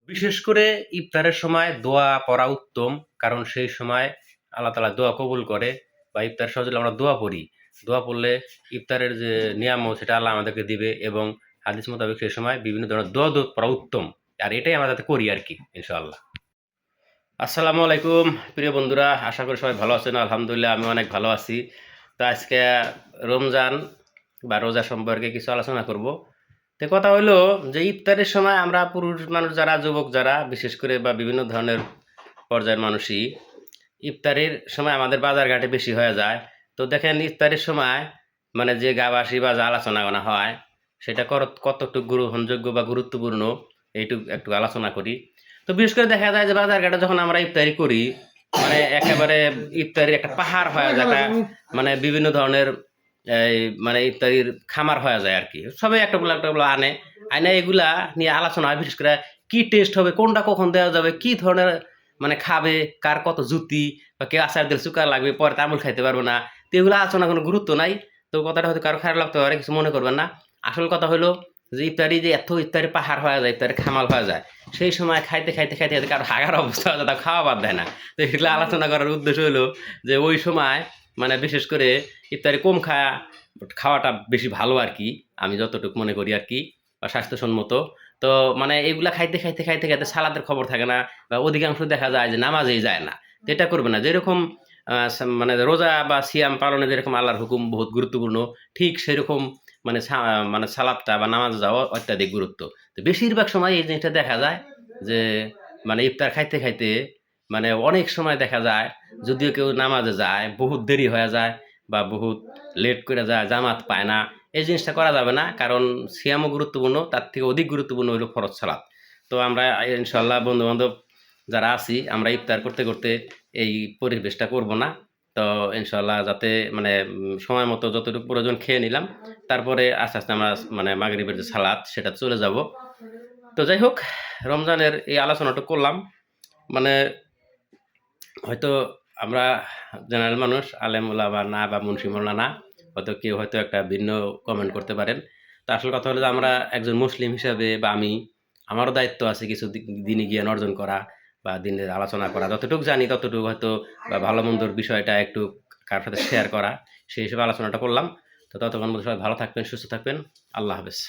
বিশেষ করে ইফতারের সময় দোয়া পড়া উত্তম। কারণ সেই সময় আল্লাহ তাআলা দোয়া কবুল করে বা ইফতার সহ যদি আমরা দোয়া পড়ি, দোয়া পড়লে ইফতারের যে নিয়ামত সেটা আল্লাহ আমাদেরকে দিবে এবং হাদিস মোতাবেক সেই সময় বিভিন্ন ধরনের দোয়া পড়া উত্তম। আর এটাই আমরা যাতে করি আরকি ইনশাআল্লাহ। আসসালামু আলাইকুম প্রিয় বন্ধুরা, আশা করি সবাই ভালো আছেন। আলহামদুলিল্লাহ আমি অনেক ভালো আছি। তো আজকে রমজান বা রোজা সম্পর্কে কিছু আলোচনা করব। তো কথা হইলো যে ইফতারের সময় আমরা পুরুষ মানুষ যারা, যুবক যারা বিশেষ করে বা বিভিন্ন ধরনের পর্যায়ের মানুষই ইফতারের সময় আমাদের বাজারঘাটে বেশি হয়ে যায়। তো দেখেন ইফতারের সময় মানে যে গাবাসি বা যা আলোচনা করা হয় সেটা কতটুকু গ্রহণযোগ্য বা গুরুত্বপূর্ণ এইটুকু একটু আলোচনা করি। তো বিশেষ করে দেখা যায় যে বাজারঘাটে যখন আমরা ইফতারি করি মানে একেবারে ইফতারির একটা পাহাড় হয়ে যায়, মানে বিভিন্ন ধরনের এই মানে ইফতারির খামার হয়ে যায় আরকি। সবাই একটা বলে আনে। আইনা এগুলা নিয়ে আলোচনা হয়, বিশেষ করে কি টেস্ট হবে, কোনটা কখন দেওয়া যাবে, কি ধরনের মানে খাবে, কার কত জুতি বা কেউ আচার দিলে চুকা লাগবে, পরে তামুল খাইতে পারবো না। তো এগুলো আলোচনা কোনো গুরুত্ব নাই। তো কথাটা হয়তো কারো খারাপ লাগতে পারে, কিছু মনে করবেন না। আসল কথা হলো যে ইফতারি যে এত ইফতারি পাহাড় হয়ে যায়, ইফতারি খামাল হয়ে যায়, সেই সময় খাইতে কারো হাগার অবস্থা হয়ে যায়, তাও খাওয়া বাদ দেয় না। তো এগুলো আলোচনা করার উদ্দেশ্য হলো যে ওই সময় মানে বিশেষ করে ইফতারি কম খাওয়াটা বেশি ভালো আরকি। আমি যতটুকু মনে করি আরকি বা স্বাস্থ্যসম্মত। তো মানে এগুলা খাইতে সালাদের খবর থাকে না বা অধিকাংশ দেখা যায় যে নামাজেই যায় না। তো এটা করবে না। যেরকম মানে রোজা বা সিয়াম পালনে যেরকম আল্লাহর হুকুম বহুত গুরুত্বপূর্ণ, ঠিক সেরকম মানে মানে সালাদটা বা নামাজে যাওয়া অত্যাধিক গুরুত্ব। তো বেশিরভাগ সময় এই জিনিসটা দেখা যায় যে মানে ইফতার খাইতে মানে অনেক সময় দেখা যায় যদিও কেউ নামাজে যায়, বহুত দেরি হয়ে যায় বা বহুত লেট করে যায়, জামাত পায় না। এই জিনিসটা করা যাবে না। কারণ সিয়ামও গুরুত্বপূর্ণ, তার থেকে অধিক গুরুত্বপূর্ণ হইল ফরজ সালাত। তো আমরা ইনশাআল্লাহ বন্ধু-বান্ধব যারা আছি আমরা ইফতার করতে এই পরিবেশটা করব না। তো ইনশাআল্লাহ যাতে মানে সময় মতো যতটুকু প্রয়োজন খেয়ে নিলাম। তারপরে আস্তে আমরা মানে মাগরিবের যে সালাত সেটা চলে যাব। তো যাই হোক, রমজানের এই আলোচনাটা করলাম। মানে হয়তো আমরা জেনারেল মানুষ, আলেম ওলামা না বা মুন্সি মাওলানা না, হয়তো কেউ হয়তো একটা ভিন্ন কমেন্ট করতে পারেন। তো আসল কথা হলো যে আমরা একজন মুসলিম হিসাবে বা আমারও দায়িত্ব আছে কিছু দিনী জ্ঞান অর্জন করা বা দিনের আলোচনা করা। যতটুকু জানি ততটুকু হয়তো বা ভালো-মন্দর বিষয়টা একটু কারো সাথে শেয়ার করা। সেই হিসেবে আলোচনাটা করলাম। তো ততক্ষণ পর্যন্ত সবাই ভালো থাকবেন, সুস্থ থাকবেন। আল্লাহ হাফেজ।